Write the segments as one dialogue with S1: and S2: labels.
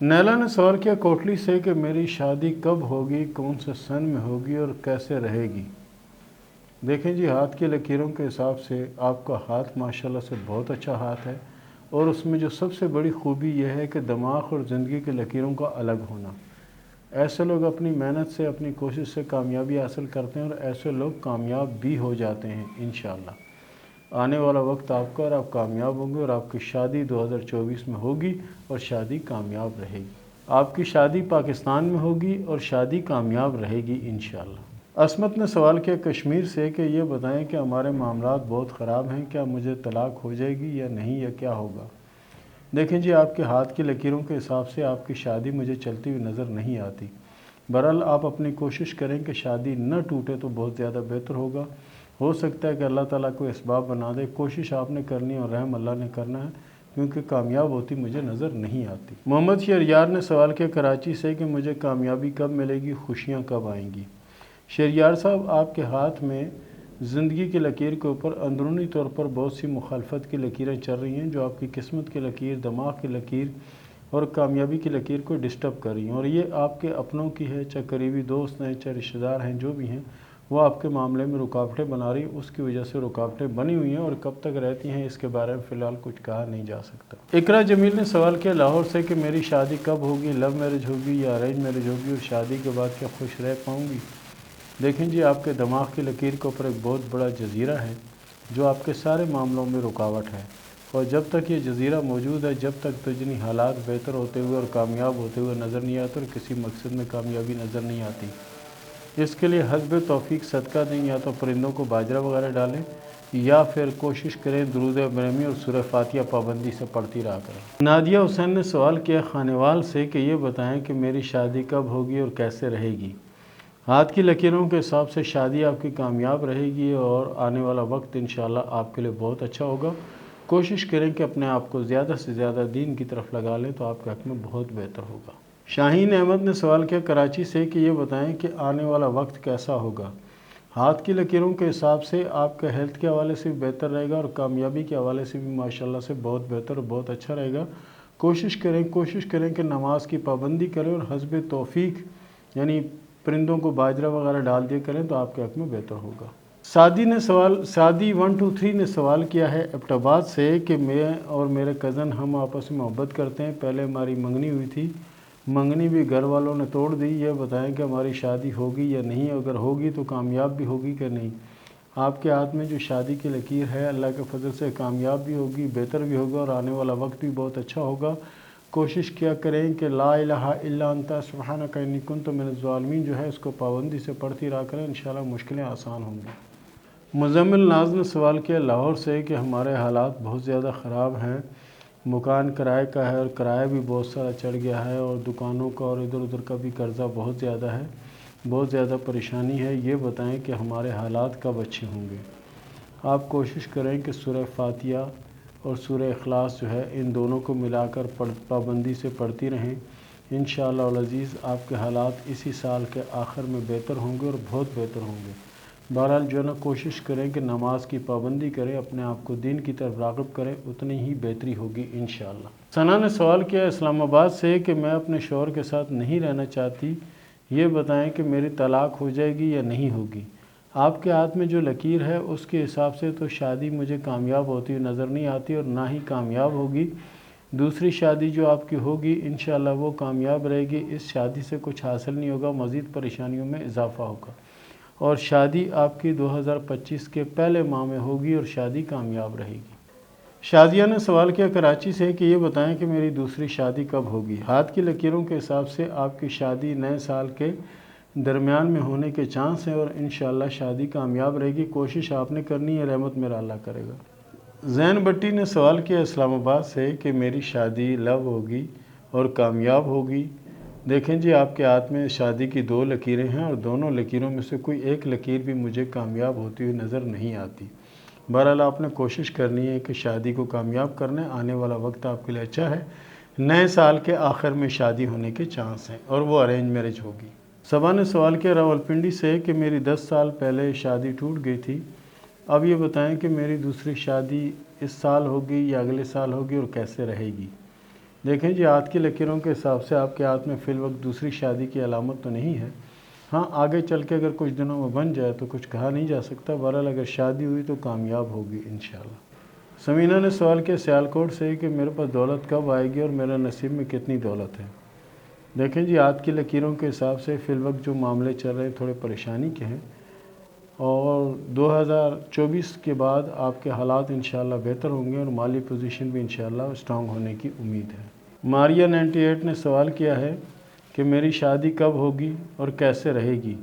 S1: نیلا نے سوال کیا کوٹلی سے کہ میری شادی کب ہوگی، کون سے سن میں ہوگی اور کیسے رہے گی؟ دیکھیں جی، ہاتھ کی لکیروں کے حساب سے آپ کا ہاتھ ماشاءاللہ سے بہت اچھا ہاتھ ہے، اور اس میں جو سب سے بڑی خوبی یہ ہے کہ دماغ اور زندگی کی لکیروں کا الگ ہونا۔ ایسے لوگ اپنی محنت سے، اپنی کوشش سے کامیابی حاصل کرتے ہیں، اور ایسے لوگ کامیاب بھی ہو جاتے ہیں انشاءاللہ۔ آنے والا وقت آپ کا، اور آپ کامیاب ہوں گے، اور آپ کی شادی 2024 میں ہوگی اور شادی کامیاب رہے گی۔ آپ کی شادی پاکستان میں ہوگی اور شادی کامیاب رہے گی انشاءاللہ۔ عصمت نے سوال کیا کشمیر سے کہ یہ بتائیں کہ ہمارے معاملات بہت خراب ہیں، کیا مجھے طلاق ہو جائے گی یا نہیں، یا کیا ہوگا؟ دیکھیں جی، آپ کے ہاتھ کی لکیروں کے حساب سے آپ کی شادی مجھے چلتی ہوئی نظر نہیں آتی۔ بہرحال آپ اپنی کوشش کریں کہ شادی نہ ٹوٹے تو بہت زیادہ بہتر ہوگا۔ ہو سکتا ہے کہ اللہ تعالیٰ کو اسباب بنا دے، کوشش آپ نے کرنی ہے اور رحم اللہ نے کرنا ہے، کیونکہ کامیاب ہوتی مجھے نظر نہیں آتی۔ محمد شہریار نے سوال کیا کراچی سے کہ مجھے کامیابی کب ملے گی، خوشیاں کب آئیں گی؟ شہریار صاحب، آپ کے ہاتھ میں زندگی کی لکیر کے اوپر اندرونی طور پر بہت سی مخالفت کی لکیریں چل رہی ہیں، جو آپ کی قسمت کی لکیر، دماغ کی لکیر اور کامیابی کی لکیر کو ڈسٹرب کر رہی ہیں، اور یہ آپ کے اپنوں کی ہے، چاہے قریبی دوست ہیں، چاہے رشتہ دار ہیں، جو بھی ہیں، وہ آپ کے معاملے میں رکاوٹیں بنا رہی ہیں۔ اس کی وجہ سے رکاوٹیں بنی ہوئی ہیں، اور کب تک رہتی ہیں اس کے بارے میں فی الحال کچھ کہا نہیں جا سکتا۔ اقرا جمیل نے سوال کیا لاہور سے کہ میری شادی کب ہوگی، لو میرج ہوگی یا ارینج میرج ہوگی، اور شادی کے بعد کیا خوش رہ پاؤں گی؟ دیکھیں جی، آپ کے دماغ کی لکیر کے اوپر ایک بہت بڑا جزیرہ ہے، جو آپ کے سارے معاملوں میں رکاوٹ ہے، اور جب تک یہ جزیرہ موجود ہے، جب تک تجنی حالات بہتر ہوتے ہوئے اور کامیاب ہوتے ہوئے نظر نہیں آتے، اور کسی مقصد میں کامیابی نظر نہیں آتی۔ اس کے لیے حسب توفیق صدقہ دیں، یا تو پرندوں کو باجرہ وغیرہ ڈالیں، یا پھر کوشش کریں درود ابراہیمی اور سورہ فاتحہ پابندی سے پڑھتی رہا کریں۔ نادیہ حسین نے سوال کیا خانیوال سے کہ یہ بتائیں کہ میری شادی کب ہوگی اور کیسے رہے گی؟ ہاتھ کی لکیروں کے حساب سے شادی آپ کی کامیاب رہے گی، اور آنے والا وقت انشاءاللہ آپ کے لیے بہت اچھا ہوگا۔ کوشش کریں کہ اپنے آپ کو زیادہ سے زیادہ دین کی طرف لگا لیں، تو آپ کے حق میں بہت بہتر ہوگا۔ شاہین احمد نے سوال کیا کراچی سے کہ یہ بتائیں کہ آنے والا وقت کیسا ہوگا؟ ہاتھ کی لکیروں کے حساب سے آپ کا ہیلتھ کے حوالے سے بھی بہتر رہے گا، اور کامیابی کے حوالے سے بھی ماشاءاللہ سے بہت بہتر اور بہت اچھا رہے گا۔ کوشش کریں کہ نماز کی پابندی کریں، اور حسب توفیق یعنی پرندوں کو باجرہ وغیرہ ڈال دیا کریں، تو آپ کے حق میں بہتر ہوگا۔ سعدی 123 نے سوال کیا ہے ایبٹ آباد سے کہ میں اور میرے کزن ہم آپس میں محبت کرتے ہیں، پہلے ہماری منگنی ہوئی تھی، منگنی بھی گھر والوں نے توڑ دی، یہ بتائیں کہ ہماری شادی ہوگی یا نہیں، اگر ہوگی تو کامیاب بھی ہوگی کہ نہیں؟ آپ کے ہاتھ میں جو شادی کی لکیر ہے، اللہ کے فضل سے کامیاب بھی ہوگی، بہتر بھی ہوگا، اور آنے والا وقت بھی بہت اچھا ہوگا۔ کوشش کیا کریں کہ لا الہ الا انت سبحانک انی کنت من الظالمین جو ہے، اس کو پابندی سے پڑھتی رہا کریں، انشاءاللہ مشکلیں آسان ہوں گی۔ مزمل ناز نے سوال کیا لاہور سے کہ ہمارے حالات بہت زیادہ خراب ہیں، مکان کرائے کا ہے، اور کرایہ بھی بہت سارا چڑھ گیا ہے، اور دکانوں کا اور ادھر ادھر کا بھی قرضہ بہت زیادہ ہے، بہت زیادہ پریشانی ہے، یہ بتائیں کہ ہمارے حالات کب اچھے ہوں گے؟ آپ کوشش کریں کہ سورہ فاتحہ اور سورہ اخلاص جو ہے، ان دونوں کو ملا کر پابندی سے پڑھتی رہیں، انشاءاللہ العزیز آپ کے حالات اسی سال کے آخر میں بہتر ہوں گے، اور بہت بہتر ہوں گے۔ بہرحال جو ہے نا، کوشش کریں کہ نماز کی پابندی کریں، اپنے آپ کو دین کی طرف راغب کریں، اتنی ہی بہتری ہوگی انشاءاللہ۔ ثنا نے سوال کیا اسلام آباد سے کہ میں اپنے شوہر کے ساتھ نہیں رہنا چاہتی، یہ بتائیں کہ میری طلاق ہو جائے گی یا نہیں ہوگی؟ آپ کے ہاتھ میں جو لکیر ہے، اس کے حساب سے تو شادی مجھے کامیاب ہوتی ہوئی نظر نہیں آتی، اور نہ ہی کامیاب ہوگی۔ دوسری شادی جو آپ کی ہوگی انشاءاللہ وہ کامیاب رہے گی، اس شادی سے کچھ حاصل نہیں ہوگا، مزید پریشانیوں میں اضافہ ہوگا، اور شادی آپ کی 2025 کے پہلے ماہ میں ہوگی، اور شادی کامیاب رہے گی۔ شازیہ نے سوال کیا کراچی سے کہ یہ بتائیں کہ میری دوسری شادی کب ہوگی؟ ہاتھ کی لکیروں کے حساب سے آپ کی شادی نئے سال کے درمیان میں ہونے کے چانس ہیں، اور انشاءاللہ شادی کامیاب رہے گی، کوشش آپ نے کرنی ہے، رحمت میرا اللہ کرے گا۔ زین بٹی نے سوال کیا اسلام آباد سے کہ میری شادی لو ہوگی اور کامیاب ہوگی؟ دیکھیں جی، آپ کے ہاتھ میں شادی کی 2 لکیریں ہیں، اور دونوں لکیروں میں سے کوئی ایک لکیر بھی مجھے کامیاب ہوتی ہوئی نظر نہیں آتی۔ بہرحال آپ نے کوشش کرنی ہے کہ شادی کو کامیاب کرنے، آنے والا وقت آپ کے لیے اچھا ہے، نئے سال کے آخر میں شادی ہونے کے چانس ہیں، اور وہ ارینج میرج ہوگی۔ صبا نے سوال کیا راولپنڈی سے کہ میری 10 سال پہلے شادی ٹوٹ گئی تھی، اب یہ بتائیں کہ میری دوسری شادی اس سال ہوگی یا اگلے سال ہوگی، اور کیسے رہے گی؟ دیکھیں جی، ہاتھ کی لکیروں کے حساب سے آپ کے ہاتھ میں فی الوقت دوسری شادی کی علامت تو نہیں ہے. ہاں، آگے چل کے اگر کچھ دنوں میں بن جائے تو کچھ کہا نہیں جا سکتا. بہرحال اگر شادی ہوئی تو کامیاب ہوگی انشاءاللہ. سمینہ نے سوال کیا سیالکوٹ سے کہ میرے پاس دولت کب آئے گی اور میرے نصیب میں کتنی دولت ہے. دیکھیں جی، ہاتھ کی لکیروں کے حساب سے فی الوقت جو معاملے چل رہے ہیں تھوڑے پریشانی کے ہیں، اور 2024 کے بعد آپ کے حالات انشاءاللہ بہتر ہوں گے اور مالی پوزیشن بھی انشاءاللہ اسٹرانگ ہونے کی امید ہے. ماریا 98 نے سوال کیا ہے کہ میری شادی کب ہوگی اور کیسے رہے گی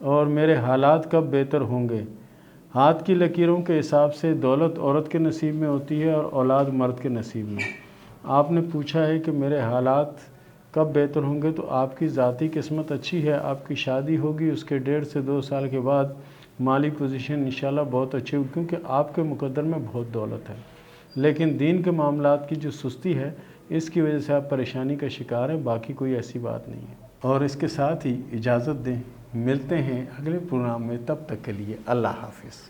S1: اور میرے حالات کب بہتر ہوں گے. ہاتھ کی لکیروں کے حساب سے دولت عورت کے نصیب میں ہوتی ہے اور اولاد مرد کے نصیب میں. آپ نے پوچھا ہے کہ میرے حالات کب بہتر ہوں گے، تو آپ کی ذاتی قسمت اچھی ہے. آپ کی شادی ہوگی، اس کے 1.5 سے 2 سال کے بعد مالی پوزیشن انشاءاللہ بہت اچھی ہوگی، کیونکہ آپ کے مقدر میں بہت دولت ہے. لیکن دین کے معاملات کی جو سستی ہے، اس کی وجہ سے آپ پریشانی کا شکار ہیں. باقی کوئی ایسی بات نہیں ہے. اور اس کے ساتھ ہی اجازت دیں، ملتے ہیں اگلے پروگرام میں. تب تک کے لیے اللہ حافظ.